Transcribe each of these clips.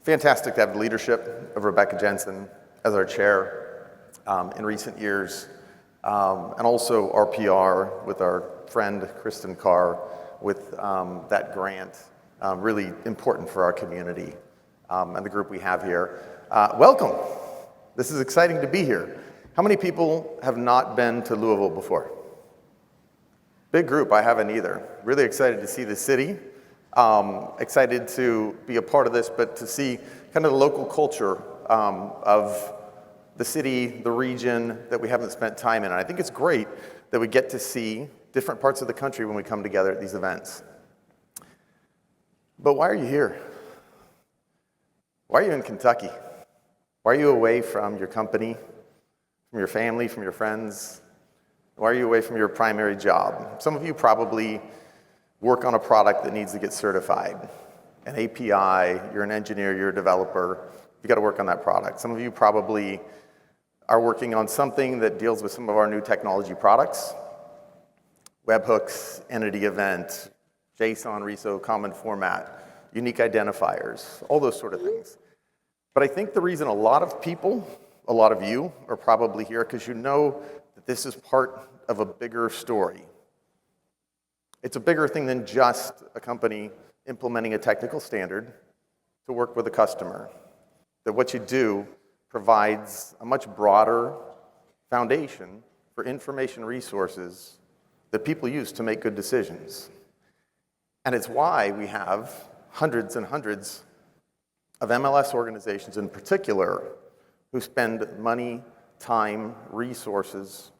fantastic to have the leadership of Rebecca Jensen as our chair in recent years, and also our PR with our friend Kristen Carr with that grant, really important for our community and the group we have here. Welcome. This is exciting to be here. How many people have not been to Louisville before? Big group, I haven't either. Really excited to see the city. Excited to be a part of this, but to see kind of the local culture of the city, the region that we haven't spent time in. And I think it's great that we get to see different parts of the country when we come together at these events. But why are you here? Why are you in Kentucky? Why are you away from your company, from your family, from your friends? Why are you away from your primary job? Some of you probably work on a product that needs to get certified. An API, you're an engineer, you're a developer, you got to work on that product. Some of you probably are working on something that deals with some of our new technology products, webhooks, entity event, JSON, RESO, common format, unique identifiers, all those sort of things. But I think the reason a lot of people, a lot of you are probably here because you know that this is part of a bigger story. It's a bigger thing than just a company implementing a technical standard to work with a customer. That what you do provides a much broader foundation for information resources that people use to make good decisions. And it's why we have hundreds and hundreds of MLS organizations in particular who spend money, time, resources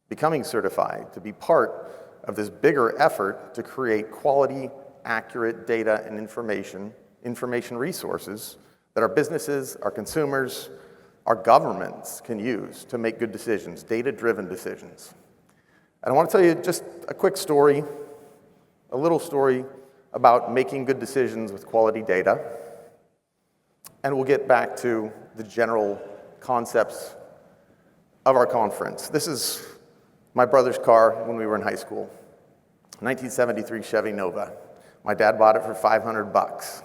becoming certified to be part of this bigger effort to create quality, accurate data and information resources that our businesses, our consumers, our governments can use to make good decisions, data-driven decisions. And I want to tell you just a quick story, a little story about making good decisions with quality data. And we'll get back to the general concepts of our conference. This is my brother's car when we were in high school, 1973 Chevy Nova. My dad bought it for $500.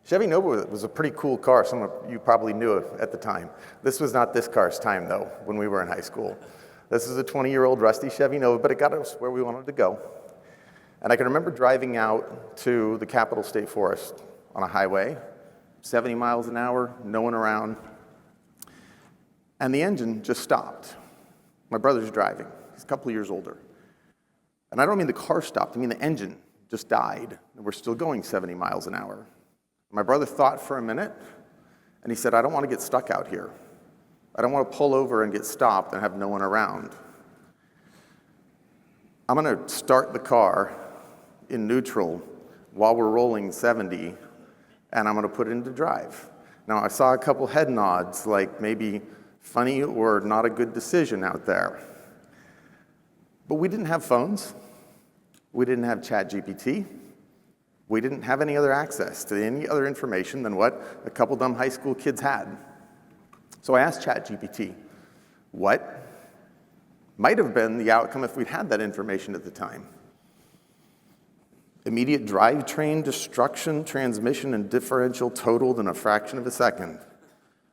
Chevy Nova was a pretty cool car. Some of you probably knew it at the time. This was not this car's time, though, when we were in high school. This is a 20-year-old rusty Chevy Nova, but it got us where we wanted to go. And I can remember driving out to the Capitol State Forest on a highway, 70 miles an hour, no one around, and the engine just stopped. My brother's driving. He's a couple of years older. And I don't mean the car stopped. I mean the engine just died. And we're still going 70 miles an hour. My brother thought for a minute, and he said, I don't want to get stuck out here. I don't want to pull over and get stopped and have no one around. I'm going to start the car in neutral while we're rolling 70, and I'm going to put it into drive. Now, I saw a couple head nods, like maybe funny or not a good decision out there. But we didn't have phones. We didn't have ChatGPT. We didn't have any other access to any other information than what a couple dumb high school kids had. So I asked ChatGPT, what might have been the outcome if we'd had that information at the time? Immediate drivetrain destruction, transmission, and differential totaled in a fraction of a second.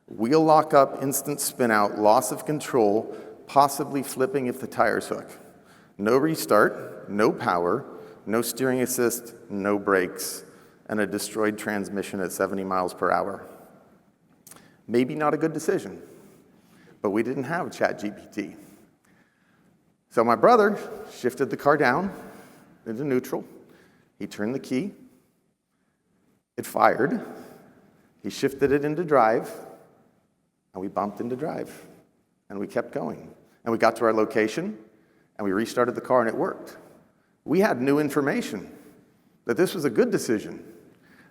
Wheel lock up, instant spin out, loss of control, possibly flipping if the tires hook. No restart, no power, no steering assist, no brakes, and a destroyed transmission at 70 miles per hour. Maybe not a good decision, but we didn't have ChatGPT. So my brother shifted the car down into neutral. He turned the key. It fired. He shifted it into drive. And we bumped into drive, and we kept going. And we got to our location, and we restarted the car, and it worked. We had new information that this was a good decision,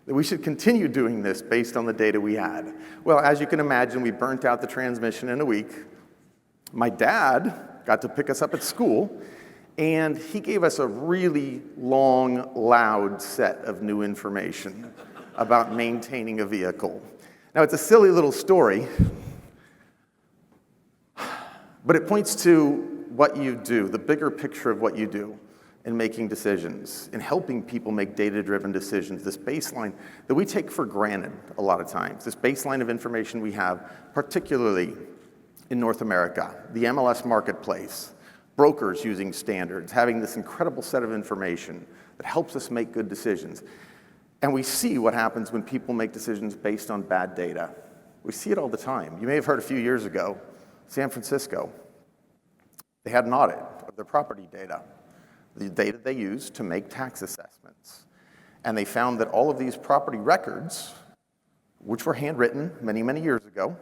that we should continue doing this based on the data we had. Well, as you can imagine, we burnt out the transmission in a week. My dad got to pick us up at school, and he gave us a really long, loud set of new information about maintaining a vehicle. Now, it's a silly little story, but it points to what you do, the bigger picture of what you do. in making decisions, in helping people make data-driven decisions, this baseline that we take for granted a lot of times, this baseline of information we have, particularly in North America, the MLS marketplace, brokers using standards, having this incredible set of information that helps us make good decisions. And we see what happens when people make decisions based on bad data. We see it all the time. You may have heard a few years ago, San Francisco, they had an audit of their property data, the data they used to make tax assessments. And they found that all of these property records, which were handwritten many, many years ago,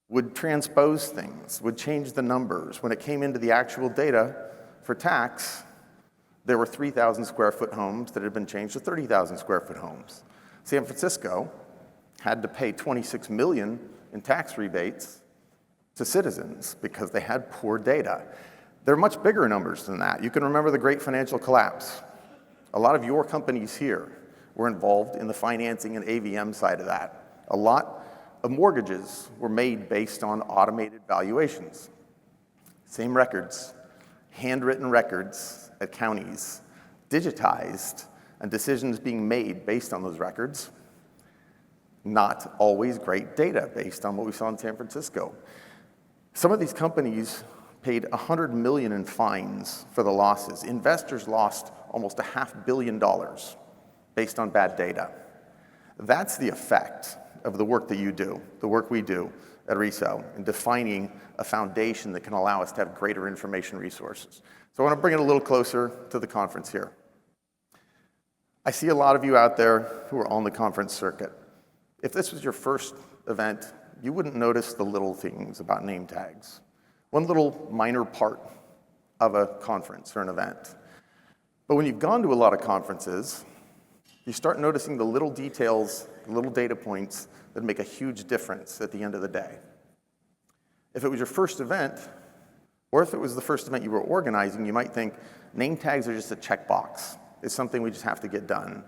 would transpose things, would change the numbers. When it came into the actual data for tax, there were 3,000 square foot homes that had been changed to 30,000 square foot homes. San Francisco had to pay $26 million in tax rebates to citizens because they had poor data. There are much bigger numbers than that. You can remember the great financial collapse. A lot of your companies here were involved in the financing and AVM side of that. A lot of mortgages were made based on automated valuations. Same records, handwritten records at counties, digitized, and decisions being made based on those records. Not always great data based on what we saw in San Francisco. Some of these companies paid $100 million in fines for the losses. Investors lost almost $500 million based on bad data. That's the effect of the work that you do, the work we do at RESO, in defining a foundation that can allow us to have greater information resources. So I want to bring it a little closer to the conference here. I see a lot of you out there who are on the conference circuit. If this was your first event, you wouldn't notice the little things about name tags. One little minor part of a conference or an event. But when you've gone to a lot of conferences, you start noticing the little details, the little data points that make a huge difference at the end of the day. If it was your first event, or if it was the first event you were organizing, you might think name tags are just a checkbox. It's something we just have to get done.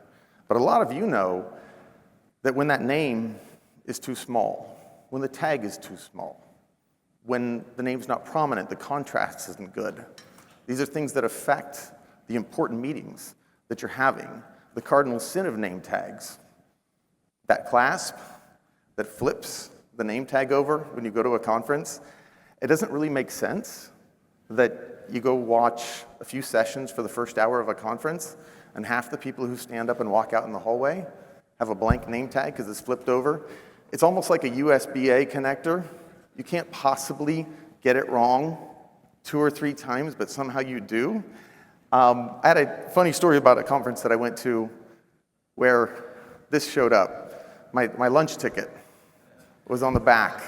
But a lot of you know that when that name is too small, when the tag is too small, when the name's not prominent, the contrast isn't good. These are things that affect the important meetings that you're having. The cardinal sin of name tags. That clasp that flips the name tag over when you go to a conference, it doesn't really make sense that you go watch a few sessions for the first hour of a conference and half the people who stand up and walk out in the hallway have a blank name tag because it's flipped over. It's almost like a USB-A connector. You can't possibly get it wrong 2 or 3 times, but somehow you do. I had a funny story about a conference that I went to where this showed up. My lunch ticket was on the back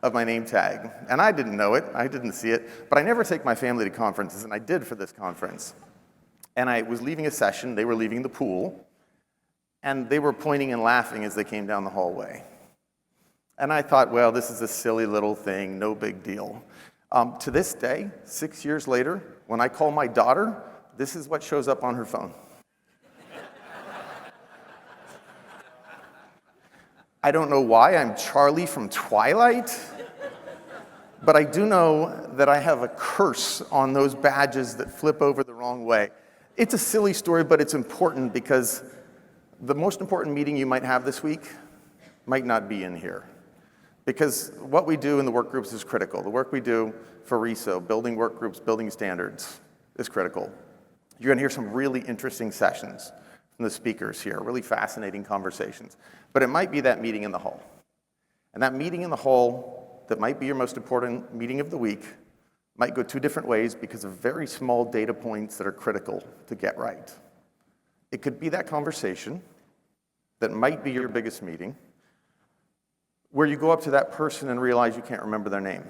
of my name tag. And I didn't know it, I didn't see it, but I never take my family to conferences, and I did for this conference. And I was leaving a session, they were leaving the pool, and they were pointing and laughing as they came down the hallway. And I thought, well, this is a silly little thing, no big deal. To this day, 6 years later, when I call my daughter, this is what shows up on her phone. I don't know why I'm Charlie from Twilight, but I do know that I have a curse on those badges that flip over the wrong way. It's a silly story, but it's important because the most important meeting you might have this week might not be in here. Because what we do in the work groups is critical. The work we do for RESO, building work groups, building standards, is critical. You're going to hear some really interesting sessions from the speakers here, really fascinating conversations. But it might be that meeting in the hall. And that meeting in the hall that might be your most important meeting of the week might go 2 different ways because of very small data points that are critical to get right. It could be that conversation that might be your biggest meeting, where you go up to that person and realize you can't remember their name.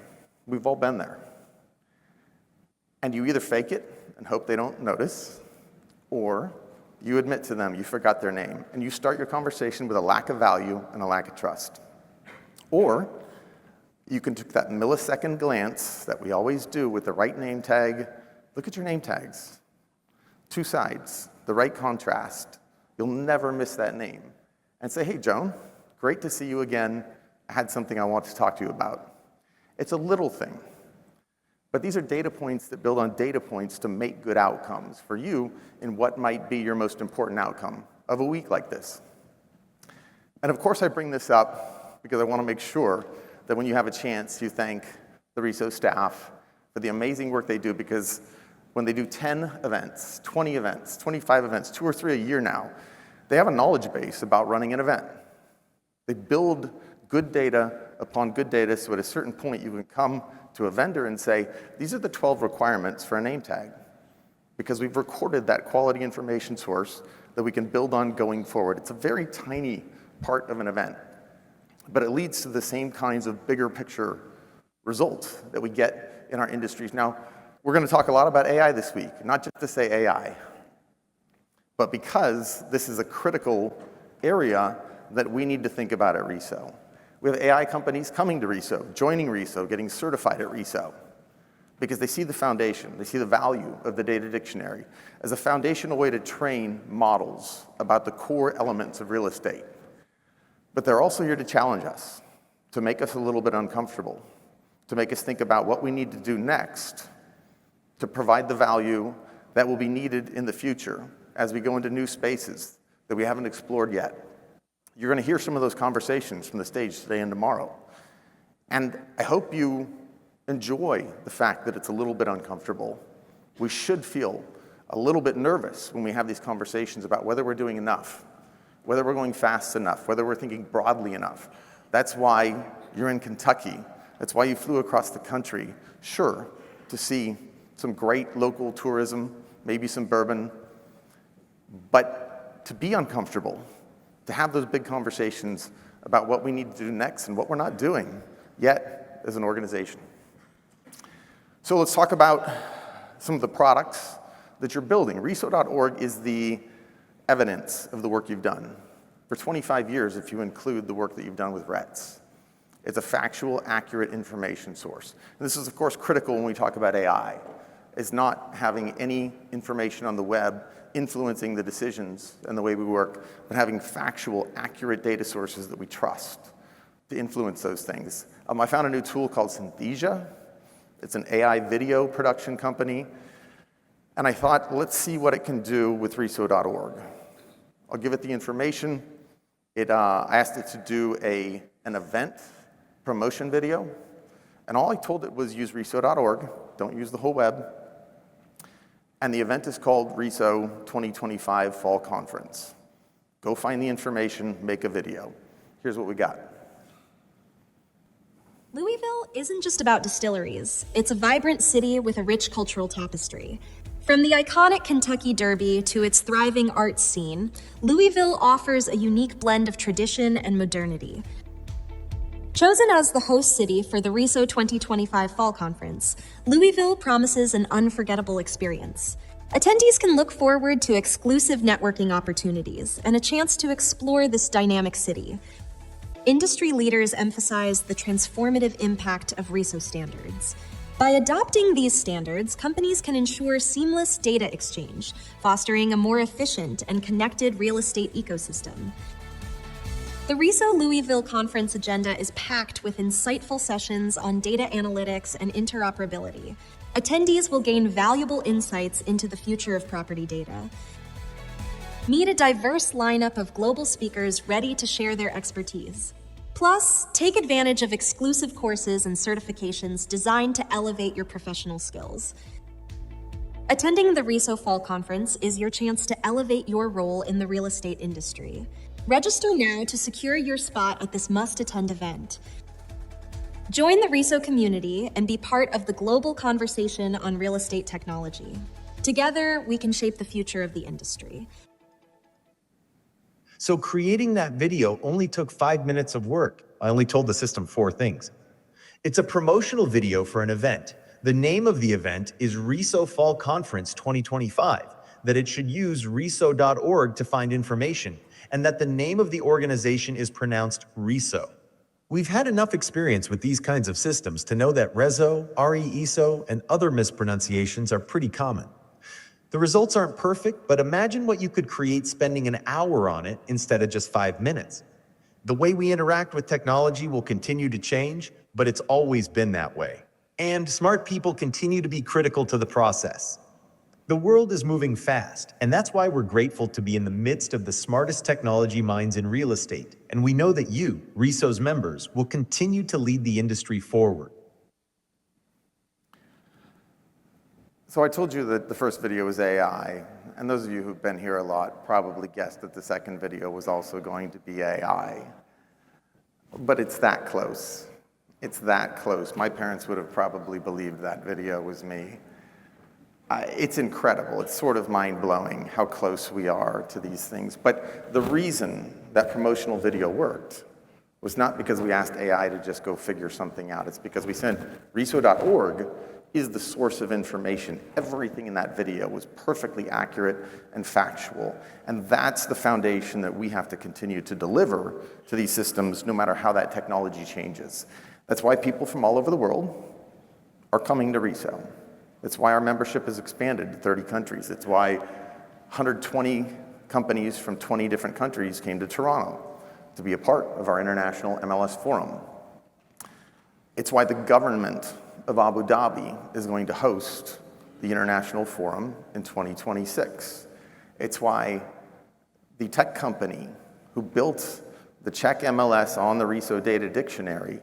We've all been there. And you either fake it and hope they don't notice, or you admit to them you forgot their name, and you start your conversation with a lack of value and a lack of trust. Or you can take that millisecond glance that we always do with the right name tag. Look at your name tags. 2 sides, the right contrast. You'll never miss that name. And say, hey, Joan, great to see you again. I had something I want to talk to you about. It's a little thing, But these are data points that build on data points to make good outcomes for you in what might be your most important outcome of a week like this. And of course I bring this up because I want to make sure that when you have a chance, you thank the RESO staff for the amazing work they do, because when they do 10 events, 20 events, 25 events, 2 or 3 a year now, they have a knowledge base about running an event. They build good data upon good data, so at a certain point you can come to a vendor and say, these are the 12 requirements for a name tag, because we've recorded that quality information source that we can build on going forward. It's a very tiny part of an event, but it leads to the same kinds of bigger picture results that we get in our industries. Now, we're going to talk a lot about AI this week, not just to say AI, but because this is a critical area that we need to think about at RESO. We have AI companies coming to RESO, joining RESO, getting certified at RESO, because they see the foundation, they see the value of the data dictionary as a foundational way to train models about the core elements of real estate. But they're also here to challenge us, to make us a little bit uncomfortable, to make us think about what we need to do next to provide the value that will be needed in the future as we go into new spaces that we haven't explored yet. You're going to hear some of those conversations from the stage today and tomorrow. And I hope you enjoy the fact that it's a little bit uncomfortable. We should feel a little bit nervous when we have these conversations about whether we're doing enough, whether we're going fast enough, whether we're thinking broadly enough. That's why you're in Kentucky. That's why you flew across the country, sure, to see some great local tourism, maybe some bourbon, but to be uncomfortable, to have those big conversations about what we need to do next and what we're not doing yet as an organization. So let's talk about some of the products that you're building. RESO.org is the evidence of the work you've done for 25 years if you include the work that you've done with RETS. It's a factual, accurate information source. And this is, of course, critical when we talk about AI, is not having any information on the web influencing the decisions and the way we work, but having factual, accurate data sources that we trust to influence those things. I found a new tool called Synthesia. It's an AI video production company. And I thought, let's see what it can do with RESO.org. I'll give it the information. I asked it to do an event promotion video. And all I told it was use RESO.org. Don't use the whole web. And the event is called RESO 2025 Fall Conference. Go find the information, make a video. Here's what we got. Louisville isn't just about distilleries. It's a vibrant city with a rich cultural tapestry. From the iconic Kentucky Derby to its thriving arts scene, Louisville offers a unique blend of tradition and modernity. Chosen as the host city for the RESO 2025 Fall Conference, Louisville promises an unforgettable experience. Attendees can look forward to exclusive networking opportunities and a chance to explore this dynamic city. Industry leaders emphasize the transformative impact of RESO standards. By adopting these standards, companies can ensure seamless data exchange, fostering a more efficient and connected real estate ecosystem. The RESO Louisville conference agenda is packed with insightful sessions on data analytics and interoperability. Attendees will gain valuable insights into the future of property data. Meet a diverse lineup of global speakers ready to share their expertise. Plus, take advantage of exclusive courses and certifications designed to elevate your professional skills. Attending the RESO Fall Conference is your chance to elevate your role in the real estate industry. Register now to secure your spot at this must-attend event. Join the RESO community and be part of the global conversation on real estate technology. Together, we can shape the future of the industry. So creating that video only took 5 minutes of work. I only told the system 4 things. It's a promotional video for an event. The name of the event is RESO Fall Conference 2025, that it should use RESO.org to find information, and that the name of the organization is pronounced RESO. We've had enough experience with these kinds of systems to know that RESO, RESO, and other mispronunciations are pretty common. The results aren't perfect, but imagine what you could create spending an hour on it instead of just 5 minutes. The way we interact with technology will continue to change, but it's always been that way. And smart people continue to be critical to the process. The world is moving fast, and that's why we're grateful to be in the midst of the smartest technology minds in real estate. And we know that you, RESO's members, will continue to lead the industry forward. So I told you that the first video was AI, and those of you who've been here a lot probably guessed that the second video was also going to be AI. But it's that close. It's that close. My parents would have probably believed that video was me. It's incredible. It's sort of mind-blowing how close we are to these things. But the reason that promotional video worked was not because we asked AI to just go figure something out. It's because we said RESO.org is the source of information. Everything in that video was perfectly accurate and factual. And that's the foundation that we have to continue to deliver to these systems, no matter how that technology changes. That's why people from all over the world are coming to RESO. That's why our membership has expanded to 30 countries. It's why 120 companies from 20 different countries came to Toronto to be a part of our international MLS forum. It's why the government of Abu Dhabi is going to host the International Forum in 2026. It's why the tech company who built the Czech MLS on the RESO Data Dictionary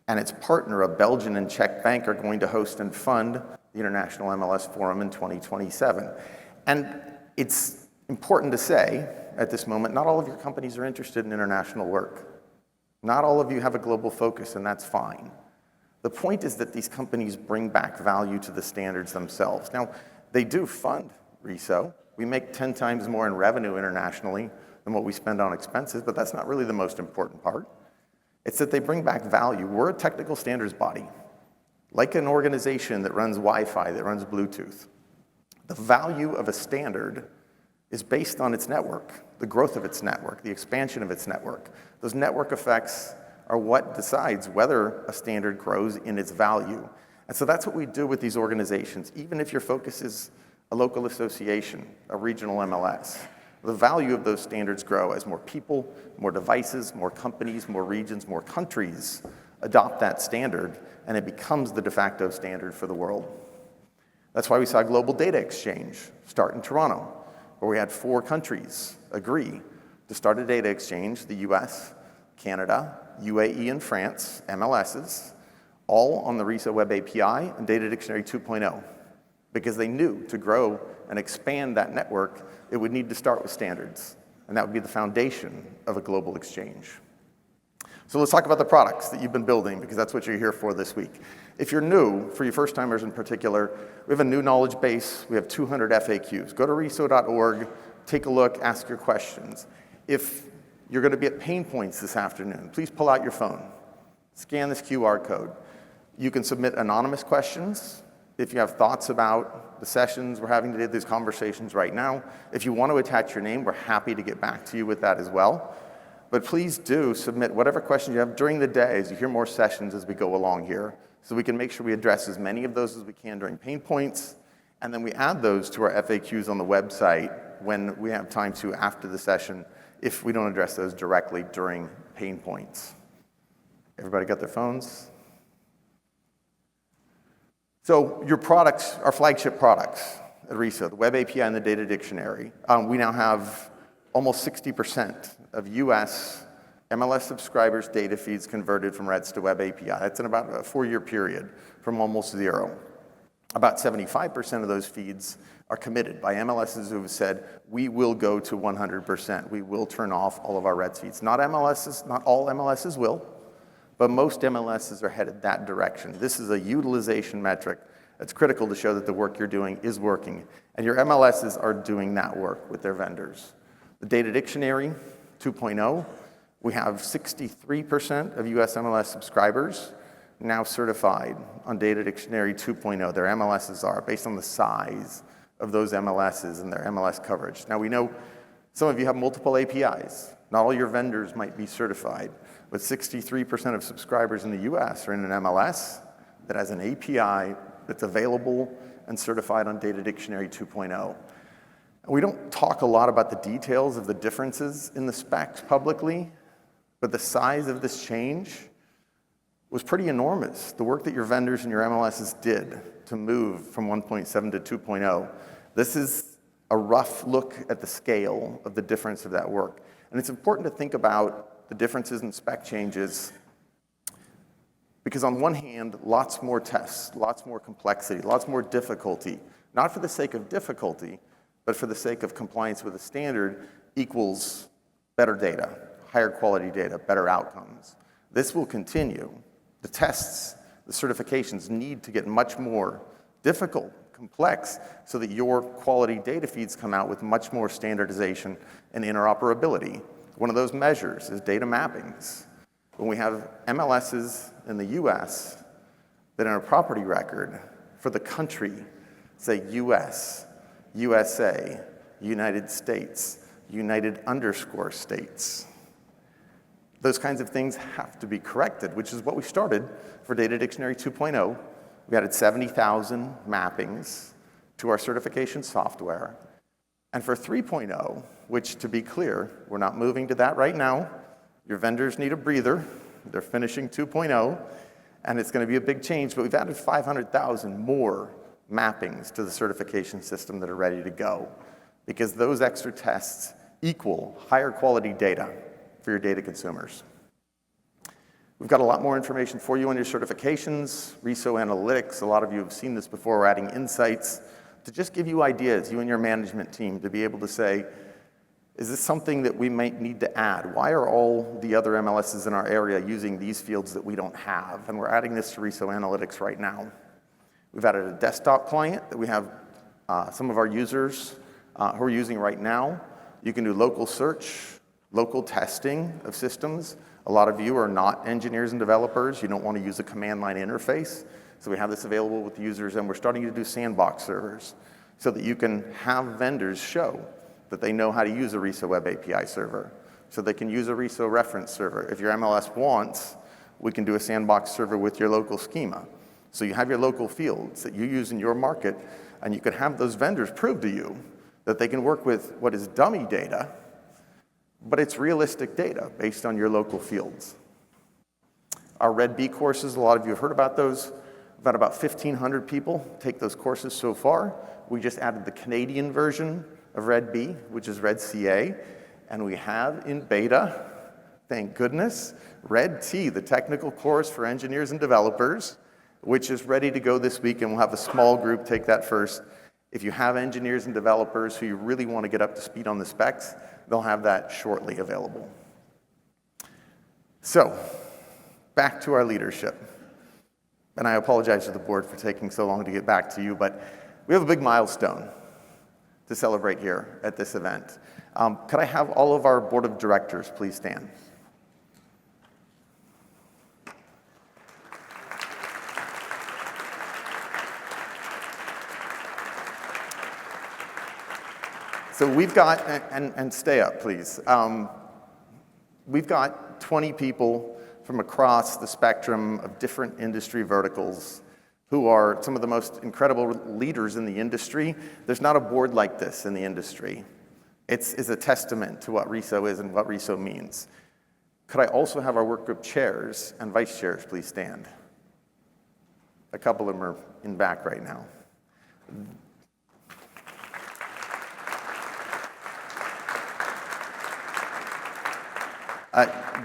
and its partner, a Belgian and Czech bank, are going to host and fund the International MLS Forum in 2027. And it's important to say at this moment, not all of your companies are interested in international work. Not all of you have a global focus, and that's fine. The point is that these companies bring back value to the standards themselves. Now, they do fund RESO. We make 10 times more in revenue internationally than what we spend on expenses, but that's not really the most important part. It's that they bring back value. We're a technical standards body, like an organization that runs Wi-Fi, that runs Bluetooth. The value of a standard is based on its network, the growth of its network, the expansion of its network. Those network effects are what decides whether a standard grows in its value. And so that's what we do with these organizations, even if your focus is a local association, a regional MLS. The value of those standards grow as more people, more devices, more companies, more regions, more countries adopt that standard, and it becomes the de facto standard for the world. That's why we saw Global Data Exchange start in Toronto, where we had 4 countries agree to start a data exchange, the US, Canada, UAE, and France, MLSs, all on the RESO Web API and Data Dictionary 2.0, because they knew to grow and expand that network, it would need to start with standards, and that would be the foundation of a global exchange. So let's talk about the products that you've been building, because that's what you're here for this week. If you're new, for you first-timers in particular, we have a new knowledge base. We have 200 FAQs. Go to RESO.org, take a look, ask your questions. If you're going to be at Pain Points this afternoon, please pull out your phone, scan this QR code. You can submit anonymous questions. If you have thoughts about the sessions we're having today, these conversations right now, if you want to attach your name, we're happy to get back to you with that as well. But please do submit whatever questions you have during the day as you hear more sessions as we go along here, so we can make sure we address as many of those as we can during Pain Points, and then we add those to our FAQs on the website when we have time to after the session, if we don't address those directly during Pain Points. Everybody got their phones? So your products, our flagship products at RESO, the Web API and the Data Dictionary, we now have almost 60% of US MLS subscribers' data feeds converted from REDS to Web API. That's in about a 4-year period from almost 0. About 75% of those feeds are committed by MLSs who have said, we will go to 100%. We will turn off all of our REDS feeds. Not MLSs, not all MLSs will, but most MLSs are headed that direction. This is a utilization metric that's critical to show that the work you're doing is working. And your MLSs are doing that work with their vendors. The Data Dictionary 2.0, we have 63% of US MLS subscribers now certified on Data Dictionary 2.0. Their MLSs are, based on the size of those MLSs and their MLS coverage. Now we know some of you have multiple APIs. Not all your vendors might be certified, but 63% of subscribers in the US are in an MLS that has an API that's available and certified on Data Dictionary 2.0. We don't talk a lot about the details of the differences in the specs publicly, but the size of this change was pretty enormous. The work that your vendors and your MLSs did to move from 1.7 to 2.0. This is a rough look at the scale of the difference of that work. And it's important to think about the differences in spec changes because on one hand, lots more tests, lots more complexity, lots more difficulty, not for the sake of difficulty, but for the sake of compliance with the standard equals better data, higher quality data, better outcomes. This will continue. The tests, the certifications need to get much more difficult, complex, so that your quality data feeds come out with much more standardization and interoperability. One of those measures is data mappings. When we have MLSs in the US that in a property record for the country say US, USA, United States, United_States. Those kinds of things have to be corrected, which is what we started for Data Dictionary 2.0. We added 70,000 mappings to our certification software. And for 3.0, which to be clear, we're not moving to that right now. Your vendors need a breather. They're finishing 2.0, and it's going to be a big change, but we've added 500,000 more mappings to the certification system that are ready to go because those extra tests equal higher quality data for your data consumers. We've got a lot more information for you on your certifications, RESO analytics. A lot of you have seen this before. We're adding insights to just give you ideas, you and your management team, to be able to say, is this something that we might need to add? Why are all the other MLSs in our area using these fields that we don't have? And we're adding this to RESO analytics right now. We've added a desktop client that we have some of our users who are using right now. You can do local search, local testing of systems. A lot of you are not engineers and developers. You don't want to use a command line interface. So we have this available with users, and we're starting to do sandbox servers so that you can have vendors show that they know how to use a RESO Web API server. So they can use a RESO reference server. If your MLS wants, we can do a sandbox server with your local schema. So you have your local fields that you use in your market, and you can have those vendors prove to you that they can work with what is dummy data, but it's realistic data based on your local fields. Our Red B courses, a lot of you have heard about those. We've had about 1,500 people take those courses so far. We just added the Canadian version of Red B, which is Red CA, and we have in beta, thank goodness, Red T, the technical course for engineers and developers, which is ready to go this week, and we'll have a small group take that first. If you have engineers and developers who you really want to get up to speed on the specs, they'll have that shortly available. So, back to our leadership. And I apologize to the board for taking so long to get back to you, but we have a big milestone to celebrate here at this event. Could I have all of our board of directors please stand? So we've got, and stay up please. We've got 20 people from across the spectrum of different industry verticals who are some of the most incredible leaders in the industry. There's not a board like this in the industry. It's a testament to what RESO is and what RESO means. Could I also have our workgroup chairs and vice chairs please stand? A couple of them are in back right now.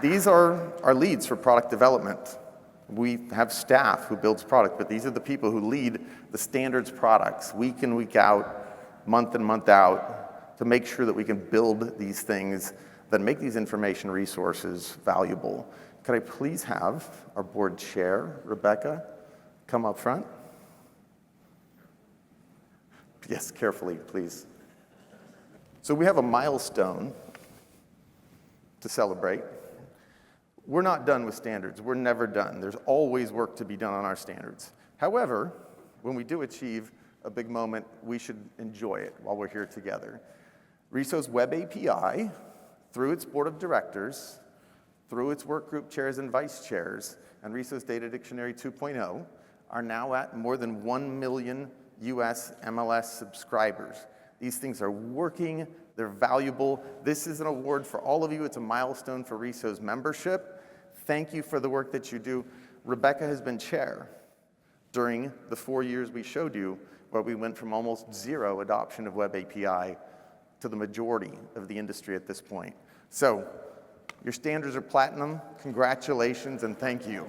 These are our leads for product development. We have staff who builds product, but these are the people who lead the standards products week in, week out, month in, month out, to make sure that we can build these things that make these information resources valuable. Could I please have our board chair, Rebecca, come up front? Yes, carefully, please. So we have a milestone to celebrate. We're not done with standards. We're never done. There's always work to be done on our standards. However, when we do achieve a big moment, we should enjoy it while we're here together. RESO's Web API, through its board of directors, through its workgroup chairs and vice chairs, and RESO's Data Dictionary 2.0, are now at more than 1 million US MLS subscribers. These things are working. They're valuable. This is an award for all of you. It's a milestone for RESO's membership. Thank you for the work that you do. Rebecca has been chair during the 4 years we showed you, where we went from almost zero adoption of Web API to the majority of the industry at this point. So your standards are platinum. Congratulations and thank you.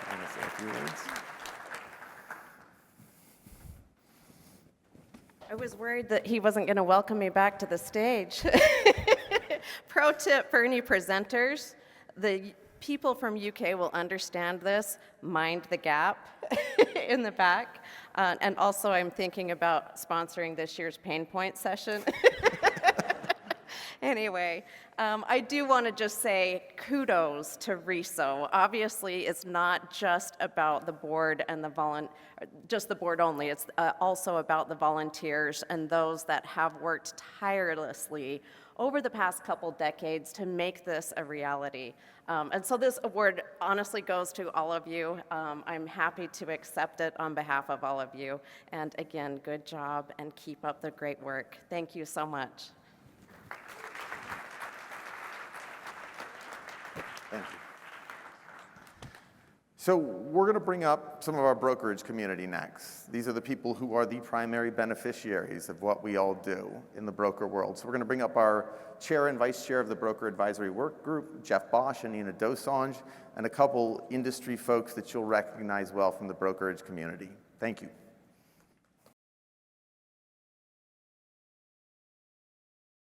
I'm gonna say a few words. I was worried that he wasn't going to welcome me back to the stage. Pro tip for any presenters, the people from UK will understand this, mind the gap in the back. And also I'm thinking about sponsoring this year's Pain Point session. Anyway, I do want to just say kudos to RESO. Obviously, it's not just about the board and just the board only. It's also about the volunteers and those that have worked tirelessly over the past couple decades to make this a reality. And so this award honestly goes to all of you. I'm happy to accept it on behalf of all of you. And again, good job and keep up the great work. Thank you so much. Thank you. So we're going to bring up some of our brokerage community next. These are the people who are the primary beneficiaries of what we all do in the broker world. So we're going to bring up our chair and vice chair of the Broker Advisory Work Group, Jeff Bosch and Nina Dosanjh, and a couple industry folks that you'll recognize well from the brokerage community. Thank you.